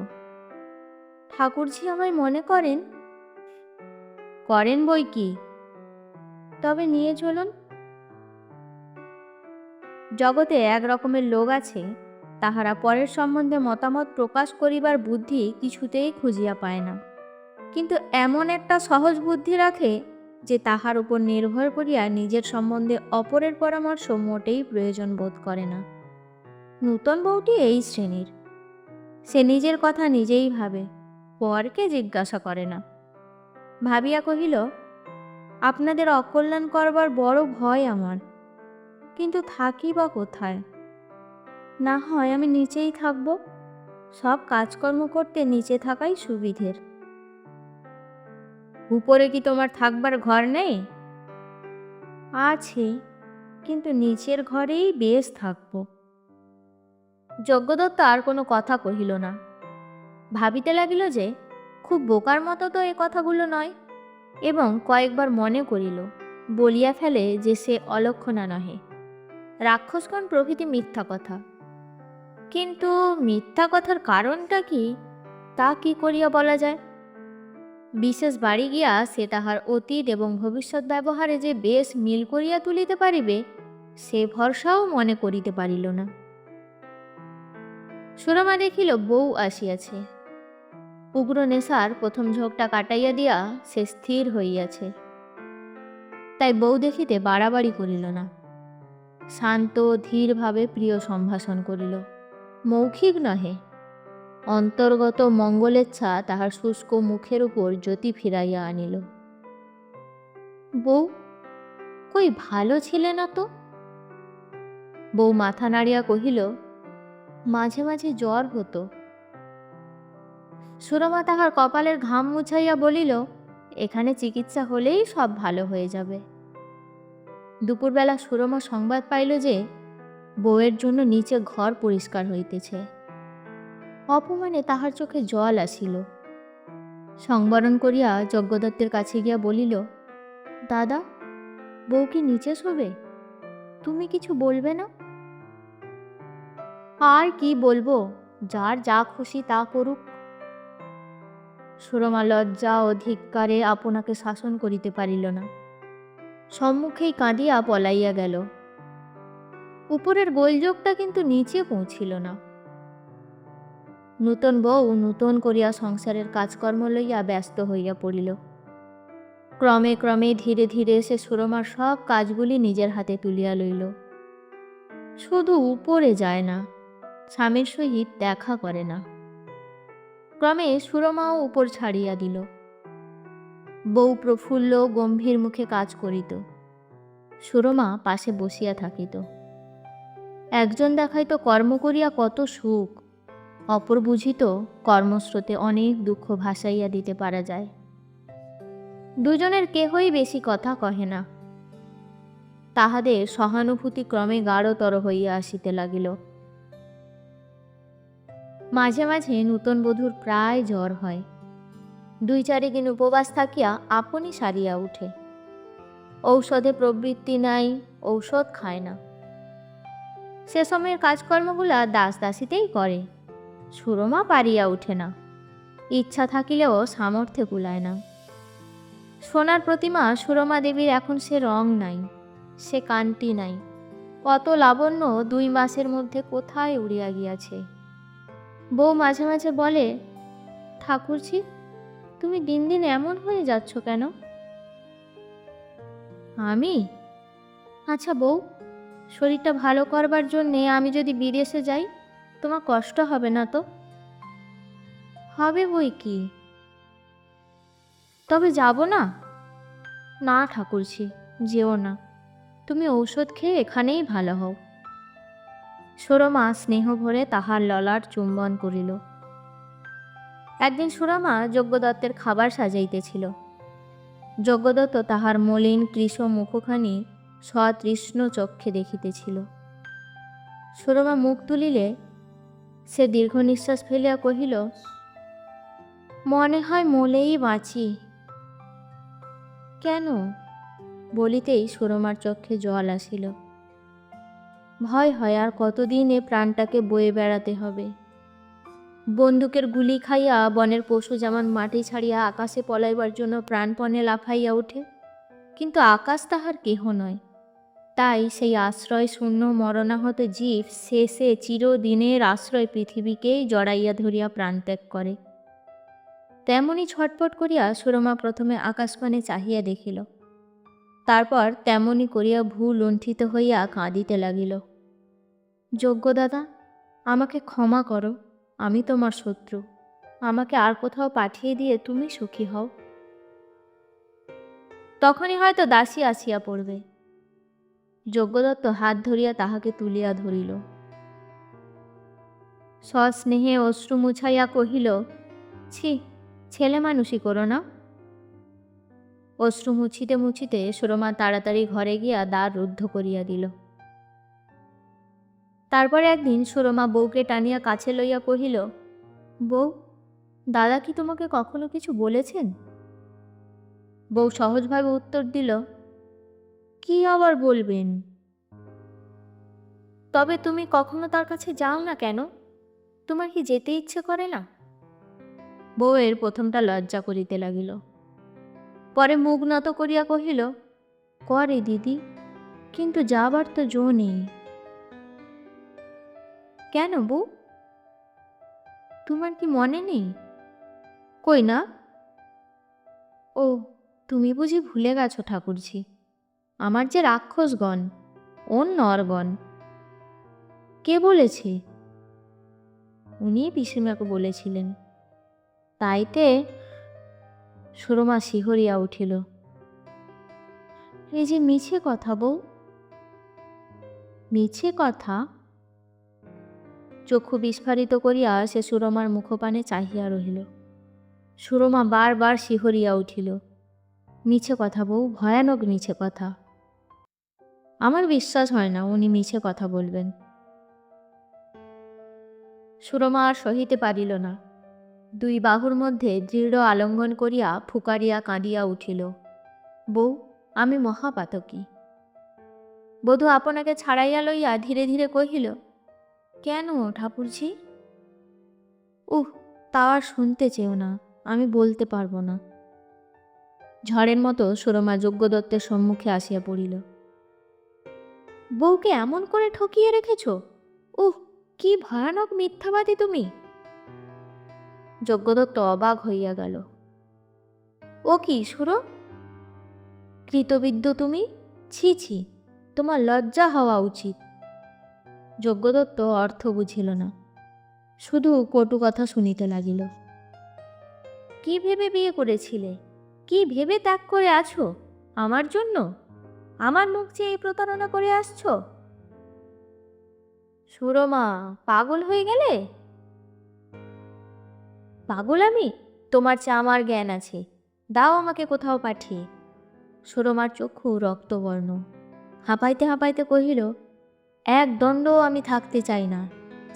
ঠাকুরঝি আমায় মনে করেন? করেন বই কি। তবে নিয়ে চলুন। জগতে এক রকমের লোক আছে, তাহারা পরের সম্বন্ধে মতামত প্রকাশ করিবার বুদ্ধি কিছুতেই খুঁজিয়া পায় না, কিন্তু এমন একটা সহজ বুদ্ধি রাখে যে তাহার উপর নির্ভর করিয়া নিজের সম্বন্ধে অপরের পরামর্শ মোটেই প্রয়োজন বোধ করে না। নূতন বউটি এই শ্রেণীর। সে নিজের কথা নিজেই ভাবে, পরকে জিজ্ঞাসা করে না। ভাবিয়া কহিল, আপনাদের অকল্যাণ করবার বড় ভয় আমার, কিন্তু থাকি বা কোথায়? না হয় আমি নিচেই থাকব। সব কাজকর্ম করতে নিচে থাকাই সুবিধের। উপরে কি তোমার থাকবার ঘর নেই? আছে, কিন্তু নিচের ঘরেই বেশ থাকব। যজ্ঞদত্ত আর কোনো কথা কহিল না। ভাবিতে লাগিল যে খুব বোকার মতো তো এ কথাগুলো নয়, এবং কয়েকবার মনে করিল, বলিয়া ফেলে যে সে অলক্ষণা নহে, রাক্ষসগণ প্রভৃতি মিথ্যা কথা। কিন্তু মিথ্যা কথার কারণটা কি, তা কি করিয়া বলা যায়? বিশেষ বাড়ি গিয়া সে তাহার অতীত এবং ভবিষ্যৎ ব্যবহারে যে বেশ মিল করিয়া তুলিতে পারিবে, সে ভরসাও মনে করিতে পারিল না। সুরমা দেখিল বউ আসিয়াছে। উগ্র নেশার প্রথম ঝোঁকটা কাটাইয়া দিয়া সে স্থির হইয়াছে, তাই বউ দেখিতে বাড়াবাড়ি করিল না। শান্ত ধীরভাবে প্রিয় সম্ভাষণ করিল, মৌখিক নহে, অন্তর্গত মঙ্গলেচ্ছা তাহার শুষ্ক মুখের উপর জ্যোতি ফিরাইয়া আনিল। বউ, কই ভালো ছিলে না তো? বউ মাথা নাড়িয়া কহিল, মাঝে মাঝে জ্বর হতো। সুরমা তাহার কপালের ঘাম মুছাইয়া বলিল, এখানে চিকিৎসা হলেই সব ভালো হয়ে যাবে। দুপুরবেলা সুরমা সংবাদ পাইল যে বউয়ের জন্য নিচে ঘর পরিষ্কার হইতেছে। অপমানে তাহার চোখে জল আসিল। সংবরণ করিয়া যজ্ঞদত্তের কাছে গিয়া বলিল, দাদা, বউ কি নিচে শোবে? তুমি কিছু বলবে না? আর কি বলবো, যার যা খুশি তা করুক। সুরমা লজ্জা ও ধিক্কারে আপনাকে শাসন করিতে পারিল না, সম্মুখেই কাঁদিয়া পলাইয়া গেল। উপরের গোলযোগটা কিন্তু নিচে পৌঁছিল না। নূতন বউ নূতন করিয়া সংসারের কাজকর্ম লইয়া ব্যস্ত হইয়া পড়িল। ক্রমে ক্রমে ধীরে ধীরে সে সুরমার সব কাজগুলি নিজের হাতে তুলিয়া লইল। শুধু উপরে যায় না, স্বামীর সহিত দেখা করে না। ক্রমে সুরমাও উপর ছাড়িয়া দিল। বউ প্রফুল্ল গম্ভীর মুখে কাজ করিত, সুরমা পাশে বসিয়া থাকিত। একজন দেখাইত কর্ম করিয়া কত সুখ, অপর বুঝিত কর্মস্রোতে অনেক দুঃখ ভাসাইয়া দিতে পারা যায়। দুজনের কেহই বেশি কথা কহে না। তাহাদের সহানুভূতি ক্রমে গাঢ়তর হইয়া আসিতে লাগিল। মাঝে মাঝে নূতন বধূর প্রায় জ্বর হয়, 2-4 দিন উপবাস থাকিয়া আপনি সারিয়া উঠে। ঔষধে প্রবৃত্তি নাই, ঔষধ খায় না। সে সময়ের কাজকর্মগুলা দাস দাসীতেই করে, সুরমা পারিয়া উঠে না, ইচ্ছা থাকিলেও সামর্থ্যে কুলায় না। সোনার প্রতিমা সুরমা দেবীর এখন সে রং নাই, সে কান্তি নাই, কত লাবণ্য 2 মাসের মধ্যে কোথায় উড়িয়া গিয়াছে। বউ মাঝে মাঝে বলে, ঠাকুরজি, তুমি দিন দিন এমন হয়ে যাচ্ছ কেন? আমি? আচ্ছা বউ, শরীরটা ভালো করবার জন্যে আমি যদি বিদেশে যাই, তোমার কষ্ট হবে না তো? হবে বই কি, তবে যাব না? না ঠাকুরজি, যেও না, তুমি ঔষধ খেয়ে এখানেই ভালো হও। সুরমা স্নেহ ভরে তাহার ললাট চুম্বন করিল। একদিন সুরমা যজ্ঞদত্তের খাবার সাজাইতেছিল। যজ্ঞদত্ত তাহার মলিন কৃশ মুখখানি সতৃষ্ণ চক্ষে দেখিতেছিল। সুরমা মুখ তুলিলে সে দীর্ঘ নিঃশ্বাস ফেলিয়া কহিল, মনে হয় মলেই বাঁচি। কেন? বলিতেই সুরমার চক্ষে জল আসিল। ভয় হয় আর কতদিন এ প্রাণটাকে বয়ে বেড়াতে হবে। বন্দুকের গুলি খাইয়া বনের পশু যেমন মাটি ছাড়িয়া আকাশে পলাইবার জন্য প্রাণপণে লাফাইয়া ওঠে, কিন্তু আকাশ তাহার কেহ নয়। তাই সেই আশ্রয় শূন্য মরণাহত জীব শেষে চিরদিনের আশ্রয় পৃথিবীকেই জড়াইয়া ধরিয়া প্রাণত্যাগ করে। তেমনি ছটপট করিয়া সুরমা প্রথমে আকাশপানে চাহিয়া দেখিল, তারপর তেমনি করিয়া লুণ্ঠিত হইয়া কাঁদিতে লাগিল। যজ্ঞদাদা, আমাকে ক্ষমা করো, আমি তোমার শত্রু, আমাকে আর কোথাও পাঠিয়ে দিয়ে তুমি সুখী হও। তখনই হয়তো দাসী আসিয়া পড়বে। যজ্ঞদত্ত হাত ধরিয়া তাহাকে তুলিয়া ধরিল। সস্নেহে অশ্রু মুছাইয়া কহিল, ছি, ছেলে মানুষই করো না। অশ্রু মুছিতে মুছিতে সুরমা তাড়াতাড়ি ঘরে গিয়া দ্বার রুদ্ধ করিয়া দিল। তারপরে একদিন সুরমা বউকে টানিয়া কাছে লইয়া কহিল, বউ, দাদা কি তোমাকে কখনো কিছু বলেছেন? বউ সহজভাবে উত্তর দিল, কি আবার বলবেন? তবে তুমি কখনো তার কাছে যাও না কেন? তোমার কি যেতে ইচ্ছে করে না? বউয়ের প্রথমটা লজ্জা করিতে লাগিল, পরে মুখ নত করিয়া কহিল, করে দিদি, কিন্তু যাবার তো জো নেই। কেন বউ? তোমার কি মনে নেই? কই না। ও, তুমি বুঝি ভুলে গেছো ঠাকুরঝি, আমার যে রাক্ষসগণ, ওর নরগণ। কে বলেছে? উনি পিসিমাকে বলেছিলেন। তাইতে সুরমা শিহরিয়া উঠিল। এই যে মিছে কথা বউ। মিছে কথা? চক্ষু বিস্ফারিত করিয়া সে সুরমার মুখপানে চাহিয়া রহিল। সুরমা বারবার শিহরিয়া উঠিল। মিছে কথা বউ, ভয়ানক মিছে কথা। আমার বিশ্বাস হয় না উনি মিছে কথা বলবেন। সুরমা আর সহিতে পারিল না, দুই বাহুর মধ্যে দৃঢ় আলিঙ্গন করিয়া ফুকারিয়া কাঁদিয়া উঠিল। বউ, আমি মহাপাতকী। বধূ আপনাকে ছাড়াইয়া লইয়া ধীরে ধীরে কহিল, কেন ঠাকুরঝি? তা আর শুনতে চেও না, আমি বলতে পারবো না। ঝড়ের মতো সুরমা যজ্ঞদত্তের সম্মুখে আসিয়া পড়িল। বউকে এমন করে ঠকিয়ে রেখেছ? কি ভয়ানক মিথ্যাবাদী তুমি! যজ্ঞদত্ত অবাক হইয়া গেল। ও কি সুর, কৃতবিদ্য তুমি! ছি ছি, তোমার লজ্জা হওয়া উচিত। যজ্ঞদত্ত অর্থ বুঝিল না, শুধু কটু কথা শুনিতে লাগিল। কি ভেবে বিয়ে করেছিলে? কি ভেবে ত্যাগ করে আছো? আমার জন্য? আমার মুখ চেয়ে এই প্রতারণা করে আসছ? সুরমা, পাগল হয়ে গেলে? পাগল আমি? তোমার চেয়ে আমার জ্ঞান আছে, দাও আমাকে কোথাও পাঠিয়ে। সুরমার চক্ষু রক্তবর্ণ, হাঁপাইতে হাঁপাইতে কহিল, এক দণ্ডও আমি থাকতে চাই না।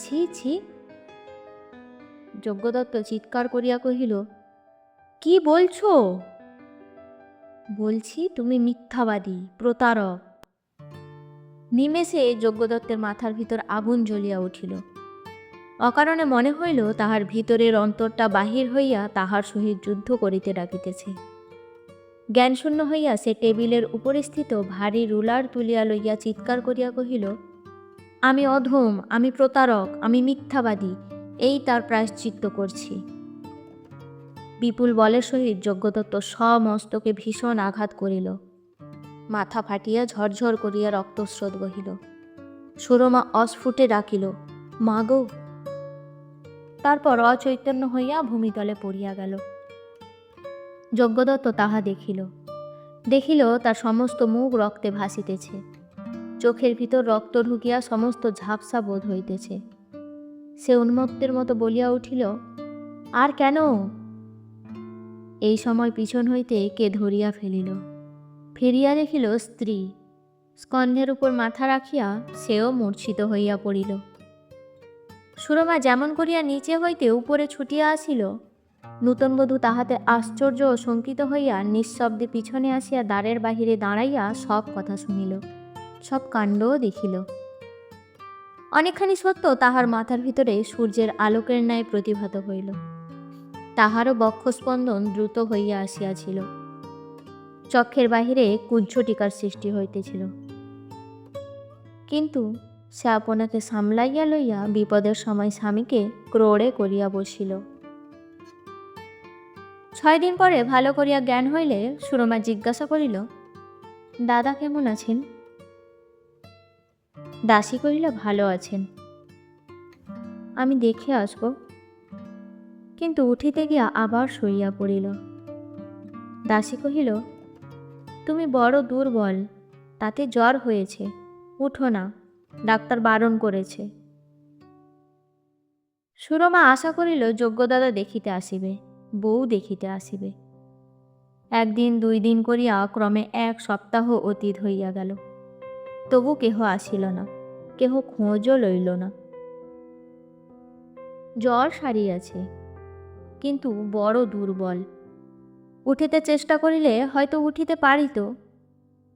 ছি ছি। যজ্ঞদত্ত চিৎকার করিয়া কহিল, কি বলছো? বলছি তুমি মিথ্যাবাদী, প্রতারক। নিমেষে যজ্ঞদত্তের মাথার ভিতর আগুন জ্বলিয়া উঠিল। অকারণে মনে হইল তাহার ভিতরের অন্তরটা বাহির হইয়া তাহার সহিত যুদ্ধ করিতে ডাকিতেছে। জ্ঞানশূন্য হইয়া সে টেবিলের উপরে স্থিত ভারী রুলার তুলিয়া লইয়া চিৎকার করিয়া কহিল, আমি অধম, আমি প্রতারক, আমি মিথ্যাবাদী, এই তার প্রায়শ্চিত্ত করছি। বিপুল বলের সহিত যজ্ঞদত্ত সমস্তকে ভীষণ আঘাত করিল। মাথা ফাটিয়া ঝরঝর করিয়া রক্তস্রোত বহিল। সুরমা অস্ফুটে ডাকিল, মা গো! তারপর অচৈতন্য হইয়া ভূমিতলে পড়িয়া গেল। যজ্ঞদত্ত তাহা দেখিল। দেখিল তার সমস্ত মুখ রক্তে ভাসিতেছে, চোখের ভিতর রক্ত ঢুকিয়া সমস্ত ঝাপসা বোধ হইতেছে। সে উন্মত্তের মতো বলিয়া উঠিল, আর কেন? এই সময় পিছন হইতে কে ধরিয়া ফেলিল। ফিরিয়া দেখিল স্ত্রী, স্কন্ধের উপর মাথা রাখিয়া সেও মূর্ছিত হইয়া পড়িল। সুরমা যেমন করিয়া নিচে হইতে উপরে ছুটিয়া আসিল, নূতন বধূ তাহাতে আশ্চর্য ও শঙ্কিত হইয়া নিঃশব্দে পিছনে আসিয়া দ্বারের বাহিরে দাঁড়াইয়া সব কথা শুনিল, সব কাণ্ডও দেখিল। অনেকখানি সত্য তাহার মাথার ভিতরে সূর্যের আলোকের ন্যায় প্রতিভাত হইল। তাহারও বক্ষস্পন্দন দ্রুত হইয়া আসিয়াছিল। চক্ষের বাহিরে কুজ্ঝটিকার সৃষ্টি হইতেছিল। কিন্তু সে আপনাকে সামলাইয়া লইয়া বিপদের সময় স্বামীকে ক্রোড়ে করিয়া বসিল। 6 দিন পরে ভালো করিয়া জ্ঞান হইলে সুরমা জিজ্ঞাসা করিল, দাদা কেমন আছেন? দাসী কহিল, ভালো আছেন। আমি দেখে আসব। কিন্তু উঠিতে গিয়া আবার শুইয়া পড়িল। দাসী কহিল, তুমি বড় দুর্বল, তাতে জ্বর হয়েছে, উঠো না, ডাক্তার বারণ করেছে। সুরমা আশা করিল যজ্ঞদাদা দেখিতে আসিবে, বউ দেখিতে আসিবে। একদিন 2 দিন করিয়া ক্রমে 1 সপ্তাহ অতীত হইয়া গেল। তবু কেহ আসিল না, কেহ খোঁজও লইল না। জ্বর সারিয়াছে, কিন্তু বড় দুর্বল। উঠিতে চেষ্টা করিলে হয়তো উঠিতে পারিত,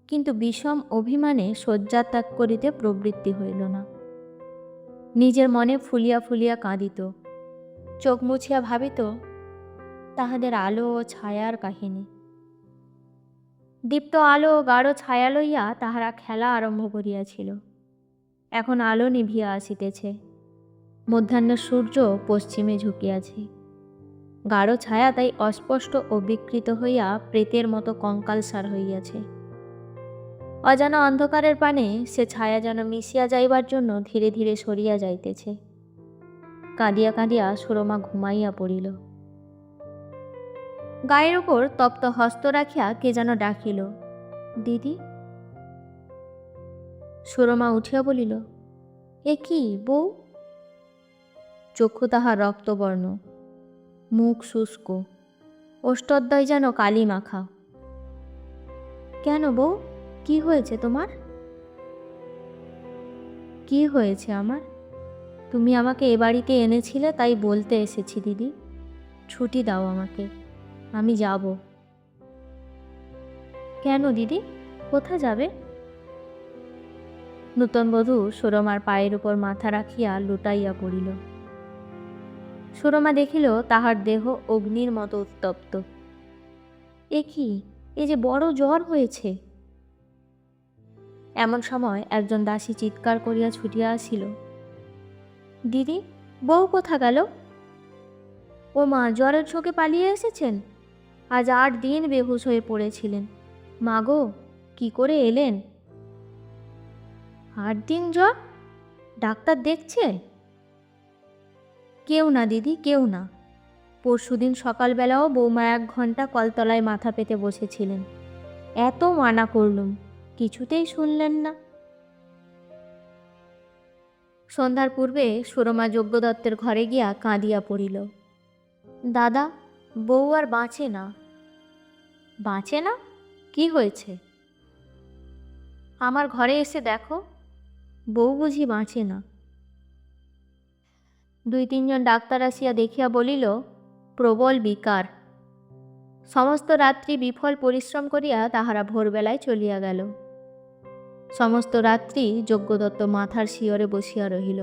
কিন্তু বিষম অভিমানে শয্যা ত্যাগ করিতে প্রবৃত্তি হইল না। নিজের মনে ফুলিয়া ফুলিয়া কাঁদিত, চোখ মুছিয়া ভাবিত তাহাদের আলো ও ছায়ার কাহিনী। দীপ্ত আলো ও গাঢ় ছায়া লইয়া তাহারা খেলা আরম্ভ করিয়াছিল। এখন আলো নিভিয়া আসিতেছে, মধ্যাহ্নের সূর্য পশ্চিমে ঝুঁকিয়াছে। গাঢ় ছায়া তাই অস্পষ্ট ও বিকৃত হইয়া প্রেতের মতো কঙ্কালসার হইয়াছে। অজানা অন্ধকারের পানে সে ছায়া যেন মিশিয়া যাইবার জন্য ধীরে ধীরে সরিয়া যাইতেছে। কাঁদিয়া কাঁদিয়া সুরমা ঘুমাইয়া পড়িল। গায়ের উপর তপ্ত হস্ত রাখিয়া কে যেন ডাকিল, দিদি। সুরমা উঠিয়া বলিল, এ কি বউ? চক্ষু তাহার রক্তবর্ণ, মুখ শুষ্ক, ওষ্ঠদ্বয় যেন কালি মাখা। কেন বউ, কি হয়েছে তোমার? কি হয়েছে আমার? তুমি আমাকে এ বাড়িতে এনেছিলে তাই বলতে এসেছি দিদি। ছুটি দাও আমাকে, আমি যাব। কেন দিদি, কোথায় যাবে? নূতন বধূ সুরমার পায়ের উপর মাথা রাখিয়া লুটাইয়া পড়িল। সুরমা দেখিল তাহার দেহ অগ্নির মতো উত্তপ্ত। এ কি, এ যে বড় জ্বর হয়েছে। এমন সময় একজন দাসী চিৎকার করিয়া ছুটিয়া আসিল, দিদি, বউ কোথা গেল? ও মা, জ্বরের ঝোঁকে পালিয়ে এসেছেন? আজ 8 দিন বেহুশ হয়ে পড়েছিলেন। মা গো, কি করে এলেন? 8 দিন জ্বর? ডাক্তার দেখছে? কেউ না দিদি, কেউ না। পরশুদিন সকালবেলাও বৌমা 1 ঘন্টা কলতলায় মাথা পেতে বসেছিলেন। এত মানা করলুম, কিছুতেই শুনলেন না। সন্ধ্যার পূর্বে সুরমা যজ্ঞদত্তের ঘরে গিয়া কাঁদিয়া পড়িল। দাদা, বউ আর বাঁচে না। বাঁচে না? কি হয়েছে? আমার ঘরে এসে দেখো, বউ বুঝি বাঁচে না। 2-3 জন ডাক্তার আসিয়া দেখিয়া বলিল, প্রবল বিকার। সমস্ত রাত্রি বিফল পরিশ্রম করিয়া তাহারা ভোরবেলায় চলিয়া গেল। সমস্ত রাত্রি যজ্ঞদত্ত মাথার শিয়রে বসিয়া রহিল।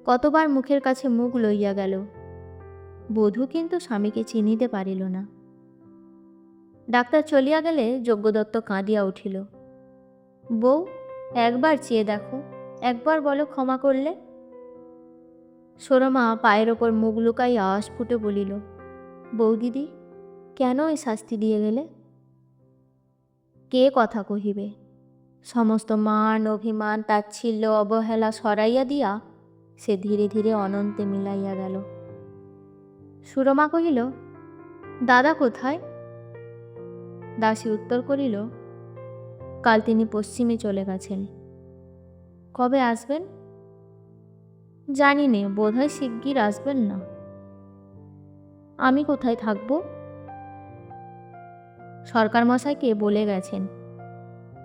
কতবার মুখের কাছে মুখ লইয়া গেল, বধূ কিন্তু স্বামীকে চিনিতে পারিল না। ডাক্তার চলিয়া গেলে যজ্ঞদত্ত কাঁদিয়া উঠিল, বউ, একবার চেয়ে দেখো, একবার বলো ক্ষমা করলে। সুরমা পায়ের ওপর মুখ লুকাইয়া অস্ফুটে বলিল, বৌদিদি, কেন এই শাস্তি দিয়ে গেলে? কে কথা কহিবে? সমস্ত মান অভিমান তাচ্ছিল্য অবহেলা সরাইয়া দিয়া সে ধীরে ধীরে অনন্তে মিলাইয়া গেল। সুরমা কহিল, দাদা কোথায়? দাসী উত্তর করিল, কাল তিনি পশ্চিমে চলে গেছেন। কবে আসবেন? জানি নে, বোধহয় শিগগির আসবেন না। আমি কোথায় থাকব? সরকার মশাইকে বলে গেছেন,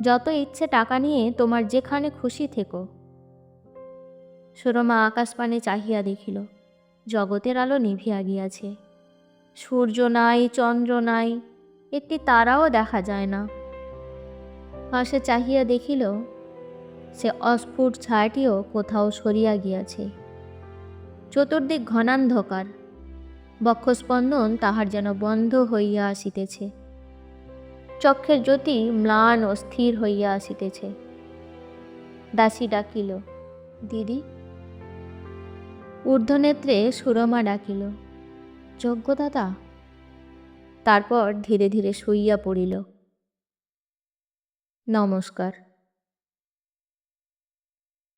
যত ইচ্ছে টাকা নিয়ে তোমার যেখানে খুশি থেকো। সুরমা আকাশপানে চাহিয়া দেখিল, জগতের আলো নিভিয়া গিয়াছে। সূর্য নাই, চন্দ্র নাই, একটি তারাও দেখা যায় না। পাশে চাহিয়া দেখিল, সে অস্ফুট ছায়াটিও কোথাও সরিয়া গিয়াছে। চতুর্দিক ঘনান্ধকার, বক্ষস্পন্দন তাহার যেন বন্ধ হইয়া আসিতেছে। চক্ষের জ্যোতি ম্লান ও স্থির হইয়া আসিতেছে। দাসী ডাকিল, দিদি। ঊর্ধ্বনেত্রে সুরমা ডাকিল, যজ্ঞদাদা। তারপর ধীরে ধীরে শুইয়া পড়িল। নমস্কার।